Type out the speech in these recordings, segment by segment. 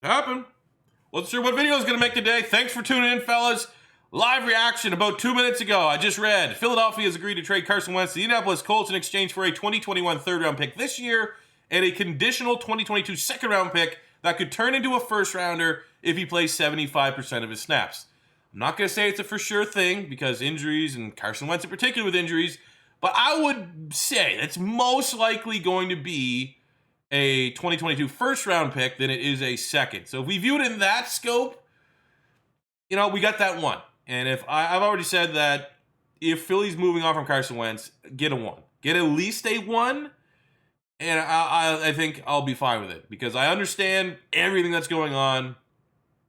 Happen. Wasn't sure what video I was going to make today. Thanks for tuning in, fellas. Live reaction about 2 minutes ago. I just read Philadelphia has agreed to trade Carson Wentz to the Indianapolis Colts in exchange for a 2021 third-round pick this year and a conditional 2022 second-round pick that could turn into a first-rounder if he plays 75% of his snaps. I'm not going to say it's a for sure thing because injuries, and Carson Wentz in particular with injuries, but I would say it's most likely going to be a 2022 first-round pick than it is a second. So if we view it in that scope, we got that one. And if I've already said that if Philly's moving on from Carson Wentz, get a one. Get at least a one, and I think I'll be fine with it because I understand everything that's going on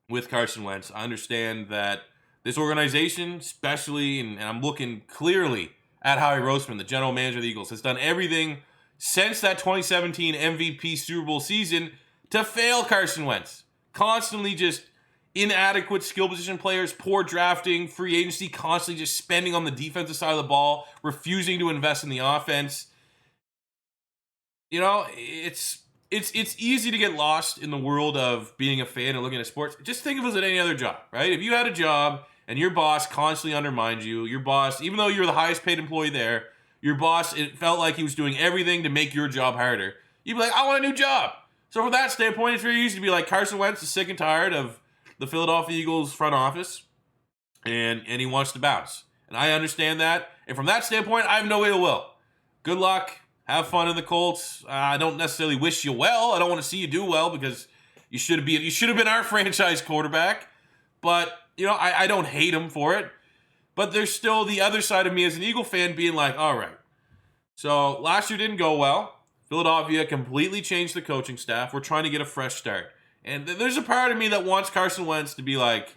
with Carson Wentz. I understand that this organization, especially, and I'm looking clearly at Howie Roseman, the general manager of the Eagles, has done everything since that 2017 MVP Super Bowl season to fail Carson Wentz. Constantly just inadequate skill position players, poor drafting, free agency, constantly just spending on the defensive side of the ball, refusing to invest in the offense. It's easy to get lost in the world of being a fan and looking at sports. Just think of it as any other job, right? If you had a job and your boss constantly undermined you, your boss, even though you're the highest paid employee there, your boss, it felt like he was doing everything to make your job harder. You'd be like, I want a new job. So from that standpoint, it's very easy to be like, Carson Wentz is sick and tired of the Philadelphia Eagles front office, and he wants to bounce. And I understand that. And from that standpoint, I have no ill will. Good luck. Have fun in the Colts. I don't necessarily wish you well. I don't want to see you do well because you should have been our franchise quarterback. But, I don't hate him for it. But there's still the other side of me as an Eagle fan being like, all right. So last year didn't go well. Philadelphia completely changed the coaching staff. We're trying to get a fresh start. And there's a part of me that wants Carson Wentz to be like,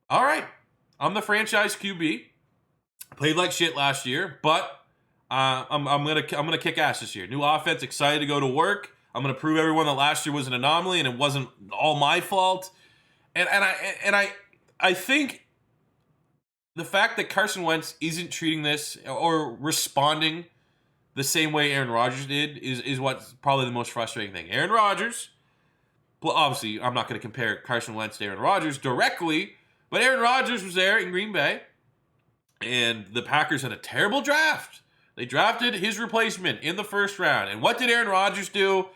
all right, I'm the franchise QB. Played like shit last year, but I'm gonna kick ass this year. New offense, excited to go to work. I'm gonna prove everyone that last year was an anomaly and it wasn't all my fault. And I think the fact that Carson Wentz isn't treating this or responding the same way Aaron Rodgers did is what's probably the most frustrating thing. Aaron Rodgers, well, obviously, I'm not going to compare Carson Wentz to Aaron Rodgers directly, but Aaron Rodgers was there in Green Bay, and the Packers had a terrible draft. They drafted his replacement in the first round, and what did Aaron Rodgers do?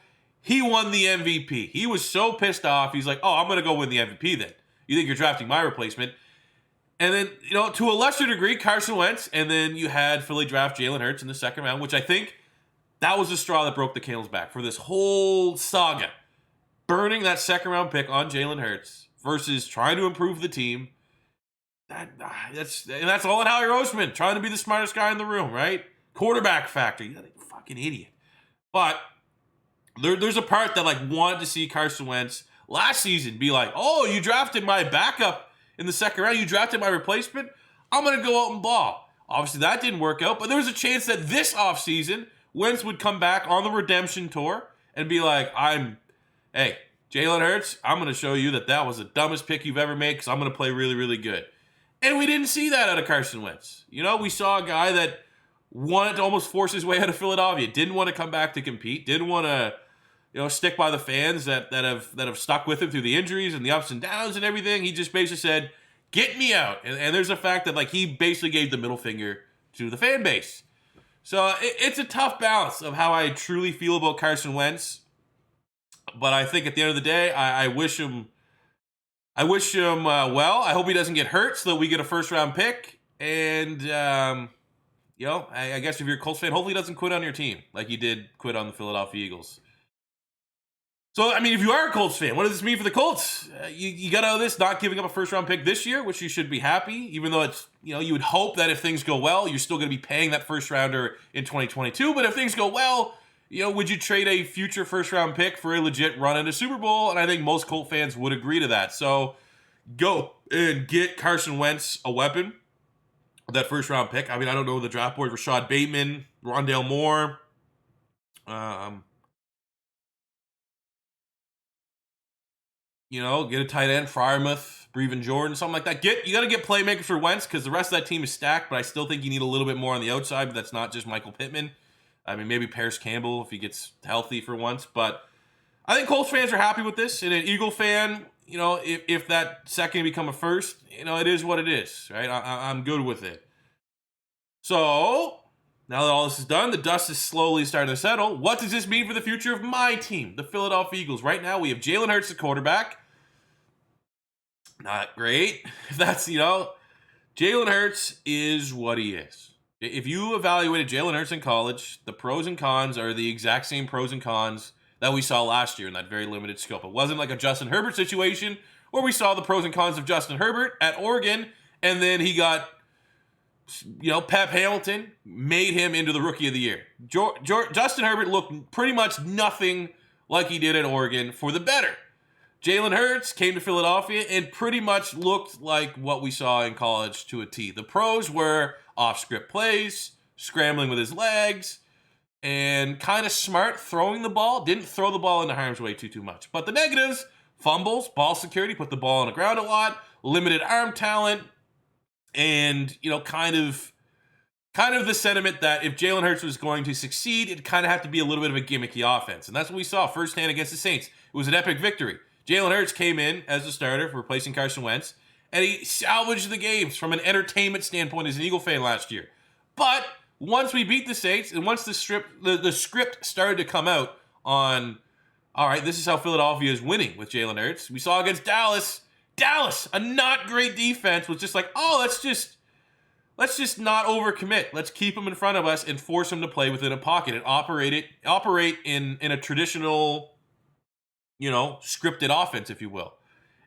He won the MVP. He was so pissed off, he's like, oh, I'm going to go win the MVP then. You think you're drafting my replacement? And then, to a lesser degree, Carson Wentz, and then you had Philly draft Jalen Hurts in the second round, which I think that was the straw that broke the camel's back for this whole saga. Burning that second round pick on Jalen Hurts versus trying to improve the team. That's all in Howie Roseman, trying to be the smartest guy in the room, right? Quarterback factor. You're a fucking idiot. But there's a part that wanted to see Carson Wentz last season be like, oh, you drafted my backup in the second round. You drafted my replacement. I'm going to go out and ball. Obviously, that didn't work out, but there was a chance that this offseason, Wentz would come back on the redemption tour and be like, hey, Jalen Hurts, I'm going to show you that was the dumbest pick you've ever made because I'm going to play really, really good. And we didn't see that out of Carson Wentz. We saw a guy that wanted to almost force his way out of Philadelphia, didn't want to come back to compete, didn't want to stick by the fans that have stuck with him through the injuries and the ups and downs and everything. He just basically said, get me out. And there's a fact that he basically gave the middle finger to the fan base. So it's a tough balance of how I truly feel about Carson Wentz. But I think at the end of the day, I wish him well. I hope he doesn't get hurt so that we get a first round pick. And I guess if you're a Colts fan, hopefully he doesn't quit on your team like he did quit on the Philadelphia Eagles. So, if you are a Colts fan, what does this mean for the Colts? You got out of this not giving up a first-round pick this year, which you should be happy, even though it's, you would hope that if things go well, you're still going to be paying that first-rounder in 2022. But if things go well, would you trade a future first-round pick for a legit run into Super Bowl? And I think most Colt fans would agree to that. So, go and get Carson Wentz a weapon, that first-round pick. I don't know the draft board. Rashad Bateman, Rondale Moore, get a tight end, Freiermuth, Brevin Jordan, something like that. You got to get playmakers for Wentz because the rest of that team is stacked, but I still think you need a little bit more on the outside, but that's not just Michael Pittman. Maybe Paris Campbell if he gets healthy for once. But I think Colts fans are happy with this, and an Eagle fan, if that second become a first, it is what it is, right? I'm good with it. So, now that all this is done, the dust is slowly starting to settle. What does this mean for the future of my team, the Philadelphia Eagles? Right now, we have Jalen Hurts, the quarterback. Not great. That's, Jalen Hurts is what he is. If you evaluated Jalen Hurts in college, the pros and cons are the exact same pros and cons that we saw last year in that very limited scope. It wasn't like a Justin Herbert situation where we saw the pros and cons of Justin Herbert at Oregon, and then he got, Pep Hamilton made him into the Rookie of the Year. Justin Herbert looked pretty much nothing like he did at Oregon for the better. Jalen Hurts came to Philadelphia and pretty much looked like what we saw in college to a T. The pros were off-script plays, scrambling with his legs, and kind of smart throwing the ball. Didn't throw the ball into harm's way too much. But the negatives, fumbles, ball security, put the ball on the ground a lot, limited arm talent, and, kind of the sentiment that if Jalen Hurts was going to succeed, it'd kind of have to be a little bit of a gimmicky offense. And that's what we saw firsthand against the Saints. It was an epic victory. Jalen Hurts came in as the starter for replacing Carson Wentz, and he salvaged the games from an entertainment standpoint as an Eagle fan last year. But once we beat the Saints, and once the script started to come out on, all right, this is how Philadelphia is winning with Jalen Hurts. We saw against Dallas, a not great defense, was just like, oh, let's just not overcommit. Let's keep him in front of us and force him to play within a pocket and operate in a traditional, scripted offense, if you will.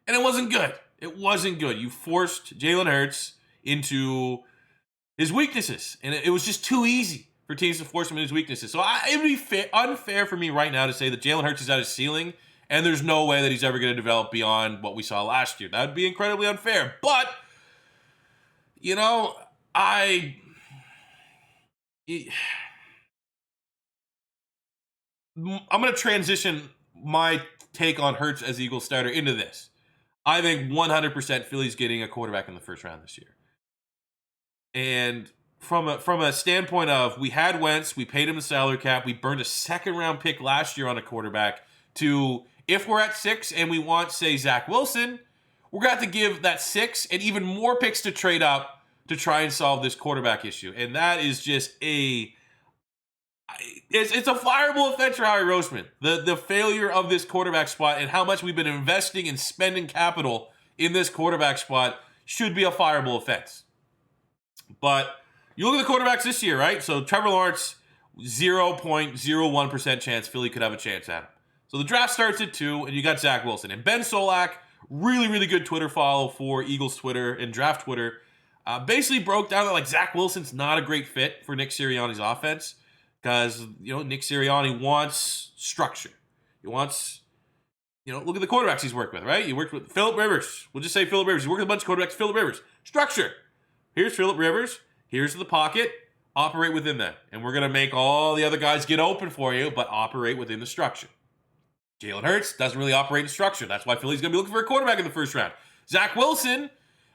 And it wasn't good. You forced Jalen Hurts into his weaknesses, and it was just too easy for teams to force him into his weaknesses. So it would be unfair for me right now to say that Jalen Hurts is at his ceiling, and there's no way that he's ever going to develop beyond what we saw last year. That would be incredibly unfair. But, I'm going to transition my take on Hurts as Eagles starter into this. I think 100% Philly's getting a quarterback in the first round this year. And from a standpoint of, we had Wentz, we paid him the salary cap, we burned a second-round pick last year on a quarterback, to, if we're at 6 and we want, say, Zach Wilson, we're going to have to give that 6 and even more picks to trade up to try and solve this quarterback issue. And that is just it's a fireable offense for Howie Roseman. The failure of this quarterback spot and how much we've been investing and spending capital in this quarterback spot should be a fireable offense. But you look at the quarterbacks this year, right? So Trevor Lawrence, 0.01% chance Philly could have a chance at him. So the draft starts at 2, and you got Zach Wilson. And Ben Solak, really, really good Twitter follow for Eagles Twitter and draft Twitter, basically broke down that Zach Wilson's not a great fit for Nick Sirianni's offense. Because, Nick Sirianni wants structure. He wants, look at the quarterbacks he's worked with, right? He worked with Phillip Rivers. We'll just say Phillip Rivers. He worked with a bunch of quarterbacks. Phillip Rivers. Structure. Here's Phillip Rivers. Here's the pocket. Operate within that. And we're going to make all the other guys get open for you, but operate within the structure. Jalen Hurts doesn't really operate in structure. That's why Philly's going to be looking for a quarterback in the first round. Zach Wilson,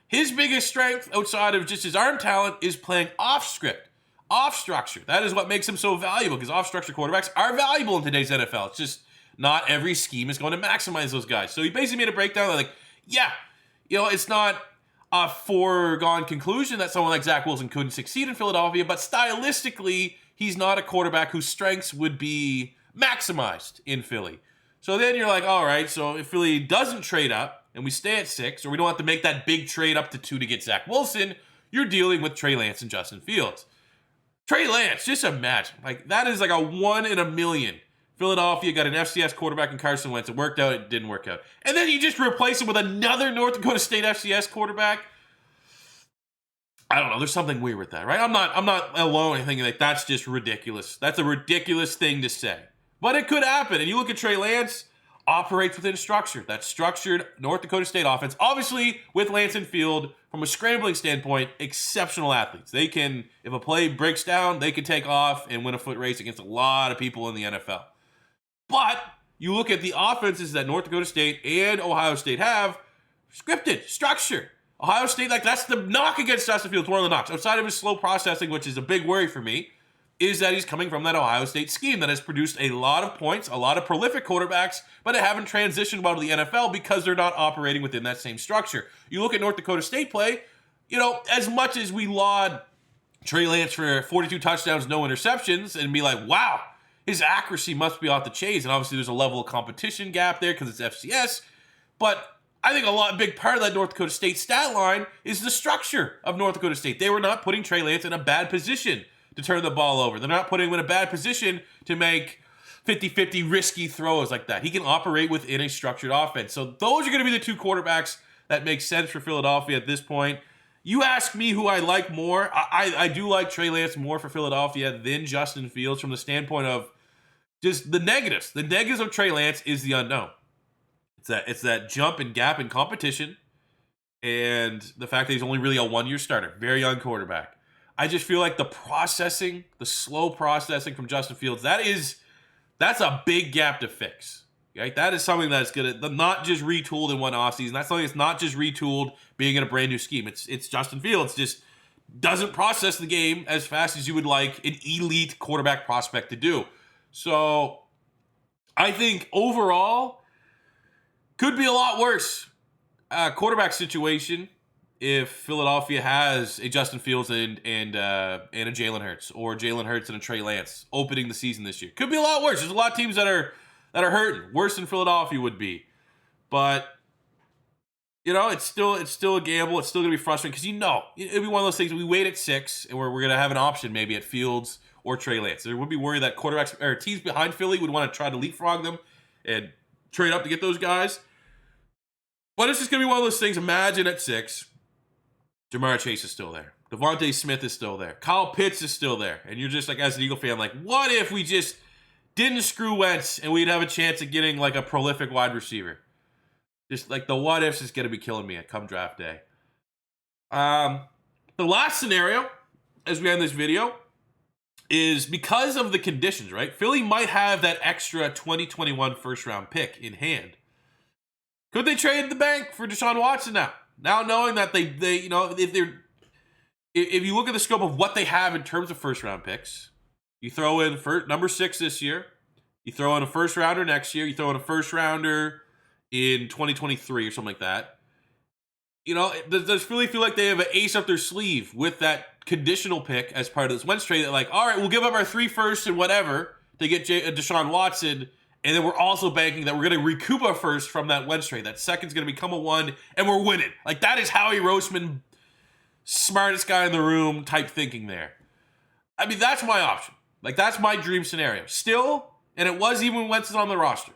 his biggest strength outside of just his arm talent is playing off script. Off structure. That is what makes him so valuable, because off structure quarterbacks are valuable in today's NFL. It's just not every scheme is going to maximize those guys. So he basically made a breakdown it's not a foregone conclusion that someone like Zach Wilson couldn't succeed in Philadelphia, but stylistically, he's not a quarterback whose strengths would be maximized in Philly. So then you're like, all right, so if Philly doesn't trade up and we stay at 6, or we don't have to make that big trade up to 2 to get Zach Wilson, you're dealing with Trey Lance and Justin Fields. Trey Lance, just imagine. That is like a 1 in a million. Philadelphia got an FCS quarterback in Carson Wentz. It worked out, it didn't work out. And then you just replace him with another North Dakota State FCS quarterback. I don't know, there's something weird with that, right? I'm not alone in thinking that's just ridiculous. That's a ridiculous thing to say. But it could happen. And you look at Trey Lance, operates within structure. That structured North Dakota State offense. Obviously, with Lance and Field, from a scrambling standpoint, exceptional athletes. They can, if a play breaks down, they can take off and win a foot race against a lot of people in the NFL. But you look at the offenses that North Dakota State and Ohio State have, scripted, structure. Ohio State, that's the knock against Justin Fields, one of the knocks. Outside of his slow processing, which is a big worry for me, is that he's coming from that Ohio State scheme that has produced a lot of points, a lot of prolific quarterbacks, but they haven't transitioned well to the NFL because they're not operating within that same structure. You look at North Dakota State play, as much as we laud Trey Lance for 42 touchdowns, no interceptions, and be like, wow, his accuracy must be off the chains. And obviously there's a level of competition gap there because it's FCS. But I think a big part of that North Dakota State stat line is the structure of North Dakota State. They were not putting Trey Lance in a bad position to turn the ball over. They're not putting him in a bad position to make 50-50 risky throws like that. He can operate within a structured offense. So those are going to be the two quarterbacks that make sense for Philadelphia at this point. You ask me who I like more. I do like Trey Lance more for Philadelphia than Justin Fields from the standpoint of just the negatives. The negatives of Trey Lance is the unknown. It's that jump and gap in competition and the fact that he's only really a one-year starter, very young quarterback. I just feel like the slow processing from Justin Fields, that's a big gap to fix. Right? That is something that's going to not just retooled in one offseason. That's something that's not just retooled being in a brand new scheme. It's Justin Fields just doesn't process the game as fast as you would like an elite quarterback prospect to do. So I think overall could be a lot worse quarterback situation if Philadelphia has a Justin Fields and a Jalen Hurts, or Jalen Hurts and a Trey Lance opening the season this year. Could be a lot worse. There's a lot of teams that are hurting, worse than Philadelphia would be. But, it's still a gamble. It's still going to be frustrating because it'll be one of those things. We wait at 6, and we're going to have an option maybe at Fields or Trey Lance. There would be worry that quarterbacks or teams behind Philly would want to try to leapfrog them and trade up to get those guys. But it's just going to be one of those things. Imagine at 6, Jamar Chase is still there. Devontae Smith is still there. Kyle Pitts is still there. And you're just like, as an Eagle fan, like, what if we just didn't screw Wentz and we'd have a chance at getting like a prolific wide receiver? Just like the what ifs is going to be killing me at come draft day. The last scenario, as we end this video, is because of the conditions, right? Philly might have that extra 2021 first round pick in hand. Could they trade the bank for Deshaun Watson now? Now knowing that they if you look at the scope of what they have in terms of first round picks, you throw in number 6 this year, you throw in a first rounder next year, you throw in a first rounder in 2023 or something like that. Does Philly feel like they have an ace up their sleeve with that conditional pick as part of this Wentz trade? That like, all right, we'll give up our 3 firsts and whatever to get Deshaun Watson, and then we're also banking that we're going to recoup a first from that Wentz trade. That second's going to become a 1, and we're winning. Like, that is Howie Roseman, smartest guy in the room type thinking there. I mean, that's my option. Like, that's my dream scenario. Still, and it was even when Wentz is on the roster,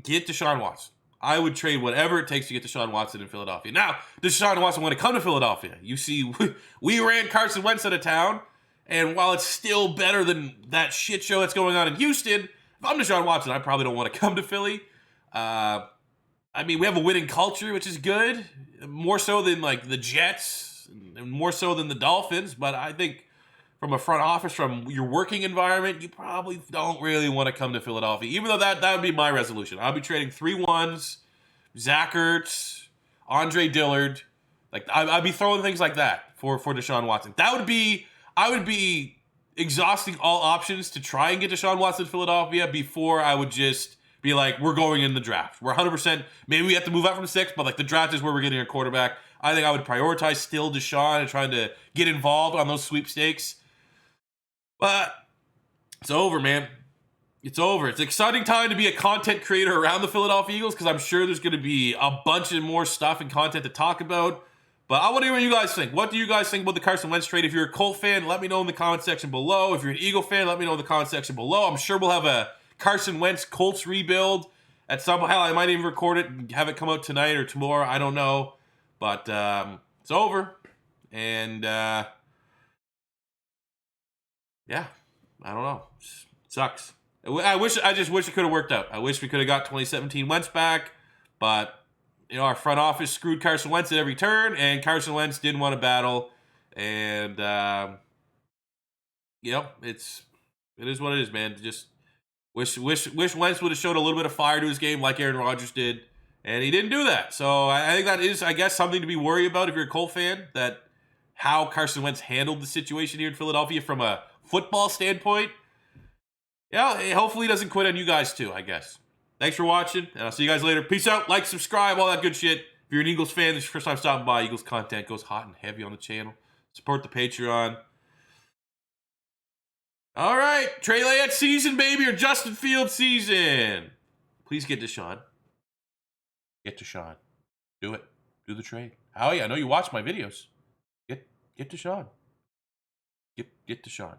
get Deshaun Watson. I would trade whatever it takes to get Deshaun Watson in Philadelphia. Now, does Deshaun Watson want to come to Philadelphia? You see, we ran Carson Wentz out of town, and while it's still better than that shit show that's going on in Houston, if I'm Deshaun Watson, I probably don't want to come to Philly. I mean, we have a winning culture, which is good, more so than like the Jets, and more so than the Dolphins, but I think from a front office, from your working environment, you probably don't really want to come to Philadelphia, even though that would be my resolution. I'll be trading 3 1s, Zach Ertz, Andre Dillard. Like, I'd be throwing things like that for Deshaun Watson. I would be exhausting all options to try and get Deshaun Watson to Philadelphia before I would just be like, we're going in the draft. We're 100%. Maybe we have to move up from 6, but like the draft is where we're getting a quarterback. I think I would prioritize still Deshaun and trying to get involved on those sweepstakes. But it's over, man. It's over. It's an exciting time to be a content creator around the Philadelphia Eagles because I'm sure there's going to be a bunch of more stuff and content to talk about. But I want to hear what you guys think. What do you guys think about the Carson Wentz trade? If you're a Colt fan, let me know in the comment section below. If you're an Eagle fan, let me know in the comment section below. I'm sure we'll have a Carson Wentz Colts rebuild at some point. Hell, I might even record it and have it come out tonight or tomorrow. I don't know. But it's over. And yeah, I don't know. It sucks. I just wish it could have worked out. I wish we could have got 2017 Wentz back, but our front office screwed Carson Wentz at every turn, and Carson Wentz didn't want to battle, and it is what it is, man. Just wish Wentz would have showed a little bit of fire to his game like Aaron Rodgers did, and he didn't do that. So I think that is, I guess, something to be worried about if you're a Colt fan, that how Carson Wentz handled the situation here in Philadelphia from a football standpoint. Yeah, hopefully he doesn't quit on you guys too, I guess. Thanks for watching, and I'll see you guys later. Peace out, like, subscribe, all that good shit. If you're an Eagles fan, this is your first time stopping by, Eagles content goes hot and heavy on the channel. Support the Patreon. All right, Trey Lance season, baby, or Justin Fields season. Please get Deshaun. Get Deshaun. Do it. Do the trade. Oh yeah, I know you watch my videos. Get Deshaun. Get Deshaun.